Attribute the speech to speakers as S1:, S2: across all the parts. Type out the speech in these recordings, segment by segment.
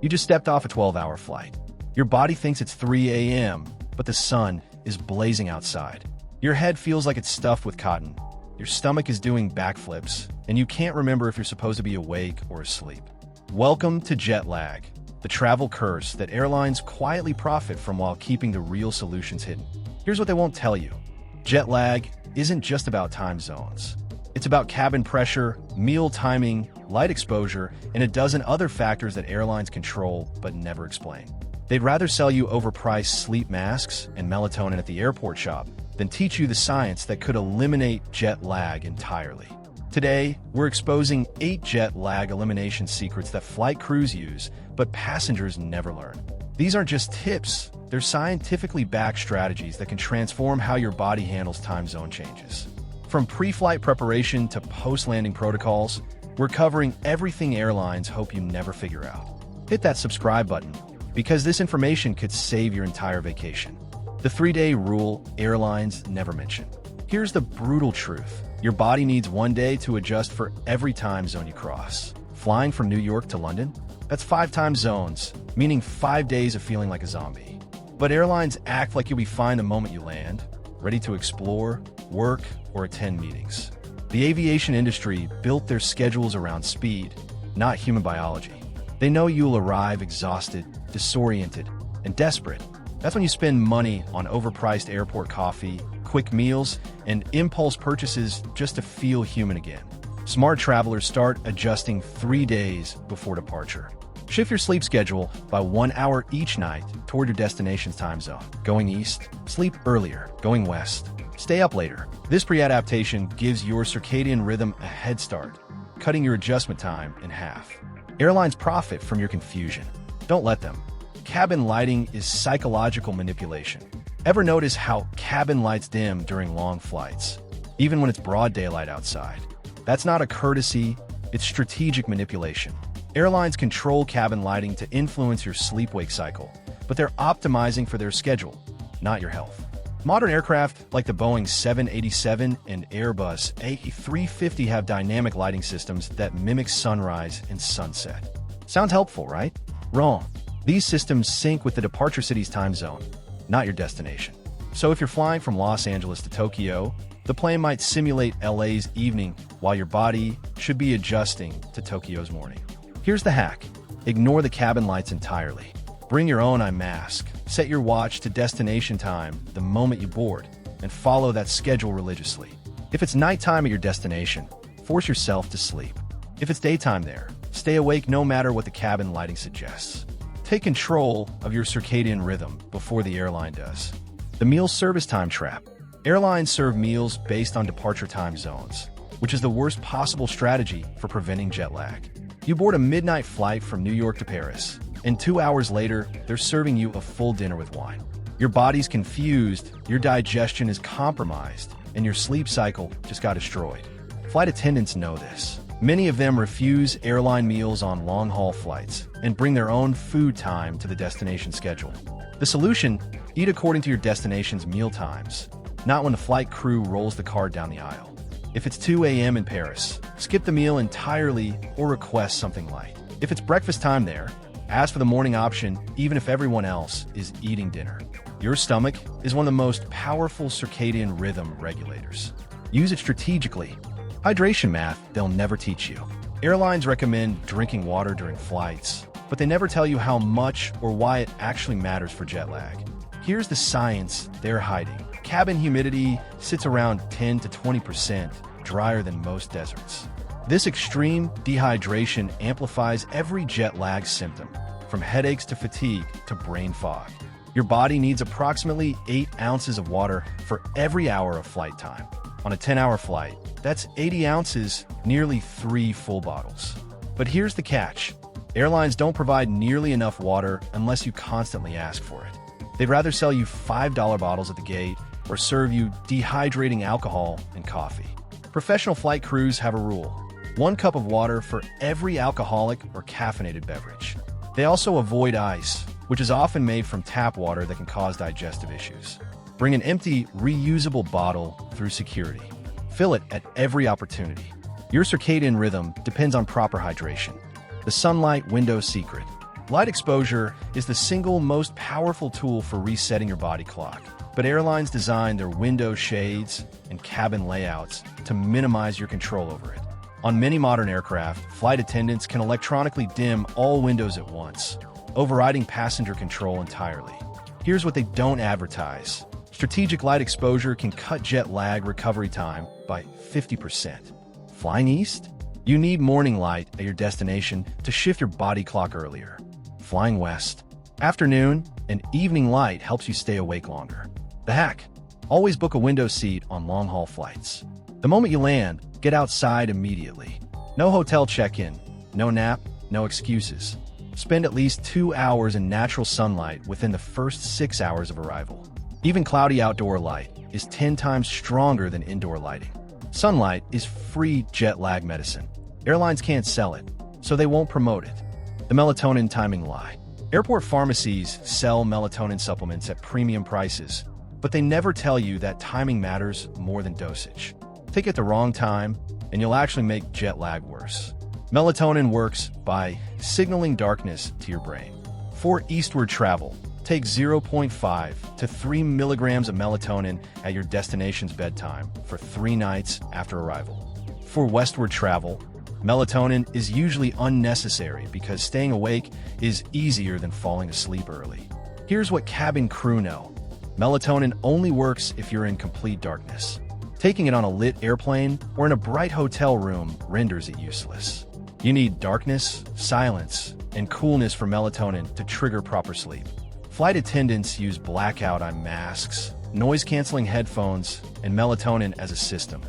S1: You just stepped off a 12-hour flight. Your body thinks it's 3 a.m., but the sun is blazing outside. Your head feels like it's stuffed with cotton. Your stomach is doing backflips, and you can't remember if you're supposed to be awake or asleep. Welcome to jet lag, the travel curse that airlines quietly profit from while keeping the real solutions hidden. Here's what they won't tell you. Jet lag isn't just about time zones. It's about cabin pressure, meal timing, light exposure, and a dozen other factors that airlines control but never explain. They'd rather sell you overpriced sleep masks and melatonin at the airport shop than teach you the science that could eliminate jet lag entirely. Today, we're exposing 8 jet lag elimination secrets that flight crews use, but passengers never learn. These aren't just tips, they're scientifically backed strategies that can transform how your body handles time zone changes. From pre-flight preparation to post-landing protocols, we're covering everything airlines hope you never figure out. Hit that subscribe button, because this information could save your entire vacation. The 3-day rule airlines never mention. Here's the brutal truth. Your body needs 1 day to adjust for every time zone you cross. Flying from New York to London? That's 5 time zones, meaning 5 days of feeling like a zombie. But airlines act like you'll be fine the moment you land, ready to explore, work, or attend meetings. The aviation industry built their schedules around speed, not human biology. They know you'll arrive exhausted, disoriented, and desperate. That's when you spend money on overpriced airport coffee, quick meals, and impulse purchases just to feel human again. Smart travelers start adjusting 3 days before departure. Shift your sleep schedule by 1 hour each night toward your destination's time zone. Going east, sleep earlier. Going west, stay up later. This pre-adaptation gives your circadian rhythm a head start, cutting your adjustment time in half. Airlines profit from your confusion. Don't let them. Cabin lighting is psychological manipulation. Ever notice how cabin lights dim during long flights, even when it's broad daylight outside? That's not a courtesy, it's strategic manipulation. Airlines control cabin lighting to influence your sleep-wake cycle, but they're optimizing for their schedule, not your health. Modern aircraft like the Boeing 787 and Airbus A350 have dynamic lighting systems that mimic sunrise and sunset. Sounds helpful, right? Wrong. These systems sync with the departure city's time zone, not your destination. So if you're flying from Los Angeles to Tokyo, the plane might simulate LA's evening while your body should be adjusting to Tokyo's morning. Here's the hack. Ignore the cabin lights entirely. Bring your own eye mask, set your watch to destination time the moment you board, and follow that schedule religiously. If it's nighttime at your destination, force yourself to sleep. If it's daytime there, stay awake no matter what the cabin lighting suggests. Take control of your circadian rhythm before the airline does. The meal service time trap. Airlines serve meals based on departure time zones, which is the worst possible strategy for preventing jet lag. You board a midnight flight from New York to Paris, and 2 hours later, they're serving you a full dinner with wine. Your body's confused, your digestion is compromised, and your sleep cycle just got destroyed. Flight attendants know this. Many of them refuse airline meals on long-haul flights and bring their own food time to the destination schedule. The solution? Eat according to your destination's meal times, not when the flight crew rolls the cart down the aisle. If it's 2 a.m. in Paris, skip the meal entirely or request something light. If it's breakfast time there, ask for the morning option even if everyone else is eating dinner. Your stomach is one of the most powerful circadian rhythm regulators. Use it strategically. Hydration math they'll never teach you. Airlines recommend drinking water during flights, but they never tell you how much or why it actually matters for jet lag. Here's the science they're hiding. Cabin humidity sits around 10 to 20%, drier than most deserts. This extreme dehydration amplifies every jet lag symptom, from headaches to fatigue to brain fog. Your body needs approximately 8 ounces of water for every hour of flight time. On a 10-hour flight, that's 80 ounces, nearly 3 full bottles. But here's the catch. Airlines don't provide nearly enough water unless you constantly ask for it. They'd rather sell you $5 bottles at the gate or serve you dehydrating alcohol and coffee. Professional flight crews have a rule: 1 cup of water for every alcoholic or caffeinated beverage. They also avoid ice, which is often made from tap water that can cause digestive issues. Bring an empty, reusable bottle through security. Fill it at every opportunity. Your circadian rhythm depends on proper hydration. The sunlight window secret. Light exposure is the single most powerful tool for resetting your body clock, but airlines design their window shades and cabin layouts to minimize your control over it. On many modern aircraft, flight attendants can electronically dim all windows at once, overriding passenger control entirely. Here's what they don't advertise. Strategic light exposure can cut jet lag recovery time by 50%. Flying east? You need morning light at your destination to shift your body clock earlier. Flying west? Afternoon and evening light helps you stay awake longer. The hack: always book a window seat on long-haul flights. The moment you land, get outside immediately. No hotel check-in, no nap, no excuses. Spend at least 2 hours in natural sunlight within the first 6 hours of arrival. Even cloudy outdoor light is 10 times stronger than indoor lighting. Sunlight is free jet lag medicine. Airlines can't sell it, so they won't promote it. The melatonin timing lie. Airport pharmacies sell melatonin supplements at premium prices, but they never tell you that timing matters more than dosage. Take it the wrong time, and you'll actually make jet lag worse. Melatonin works by signaling darkness to your brain. For eastward travel, take 0.5 to 3 milligrams of melatonin at your destination's bedtime for 3 nights after arrival. For westward travel, melatonin is usually unnecessary because staying awake is easier than falling asleep early. Here's what cabin crew know. Melatonin only works if you're in complete darkness. Taking it on a lit airplane or in a bright hotel room renders it useless. You need darkness, silence, and coolness for melatonin to trigger proper sleep. Flight attendants use blackout eye masks, noise-canceling headphones, and melatonin as a system,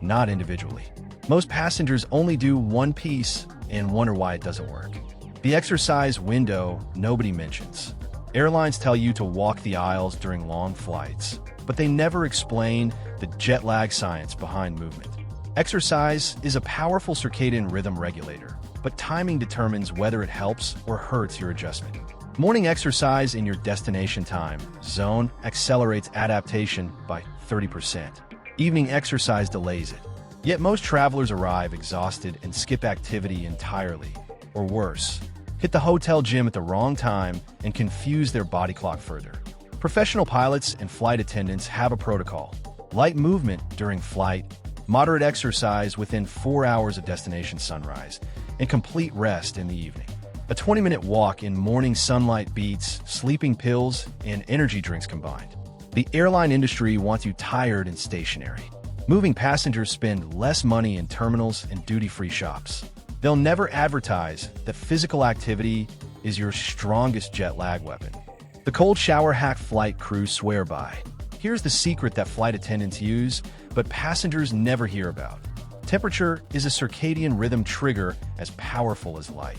S1: not individually. Most passengers only do one piece and wonder why it doesn't work. The exercise window nobody mentions. Airlines tell you to walk the aisles during long flights, but they never explain the jet lag science behind movement. Exercise is a powerful circadian rhythm regulator, but timing determines whether it helps or hurts your adjustment. Morning exercise in your destination time zone accelerates adaptation by 30%. Evening exercise delays it. Yet most travelers arrive exhausted and skip activity entirely, or worse, hit the hotel gym at the wrong time and confuse their body clock further. Professional pilots and flight attendants have a protocol: light movement during flight, moderate exercise within 4 hours of destination sunrise, and complete rest in the evening. A 20-minute walk in morning sunlight beats sleeping pills and energy drinks combined. The airline industry wants you tired and stationary. Moving passengers spend less money in terminals and duty-free shops. They'll never advertise that physical activity is your strongest jet lag weapon. The cold shower hack flight crews swear by. Here's the secret that flight attendants use, but passengers never hear about. Temperature is a circadian rhythm trigger as powerful as light.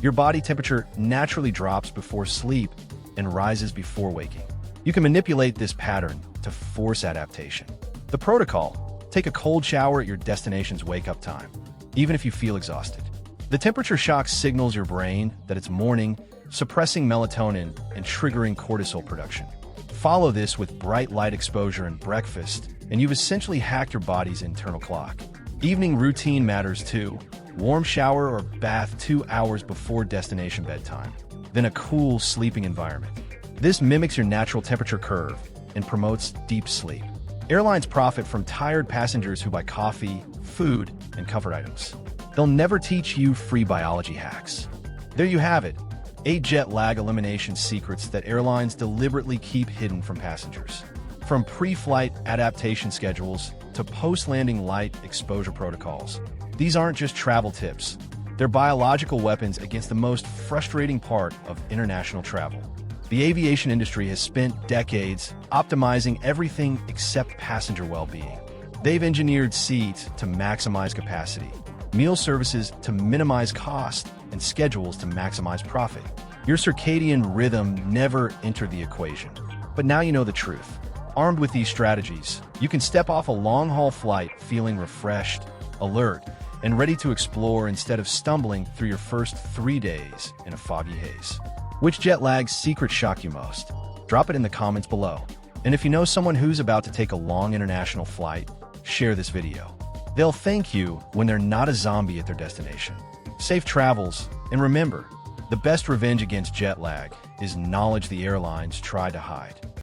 S1: Your body temperature naturally drops before sleep and rises before waking. You can manipulate this pattern to force adaptation. The protocol: take a cold shower at your destination's wake-up time, even if you feel exhausted. The temperature shock signals your brain that it's morning, suppressing melatonin and triggering cortisol production. Follow this with bright light exposure and breakfast, and you've essentially hacked your body's internal clock. Evening routine matters too. Warm shower or bath 2 hours before destination bedtime, then a cool sleeping environment. This mimics your natural temperature curve and promotes deep sleep. Airlines profit from tired passengers who buy coffee, food, and comfort items. They'll never teach you free biology hacks. There you have it, 8 jet lag elimination secrets that airlines deliberately keep hidden from passengers. From pre-flight adaptation schedules to post-landing light exposure protocols, these aren't just travel tips. They're biological weapons against the most frustrating part of international travel. The aviation industry has spent decades optimizing everything except passenger well-being. They've engineered seats to maximize capacity, meal services to minimize cost, and schedules to maximize profit. Your circadian rhythm never entered the equation. But now you know the truth. Armed with these strategies, you can step off a long-haul flight feeling refreshed, alert, and ready to explore instead of stumbling through your first 3 days in a foggy haze. Which jet lag secret shocked you most? Drop it in the comments below. And if you know someone who's about to take a long international flight, share this video. They'll thank you when they're not a zombie at their destination. Safe travels, and remember, The best revenge against jet lag is knowledge the airlines try to hide.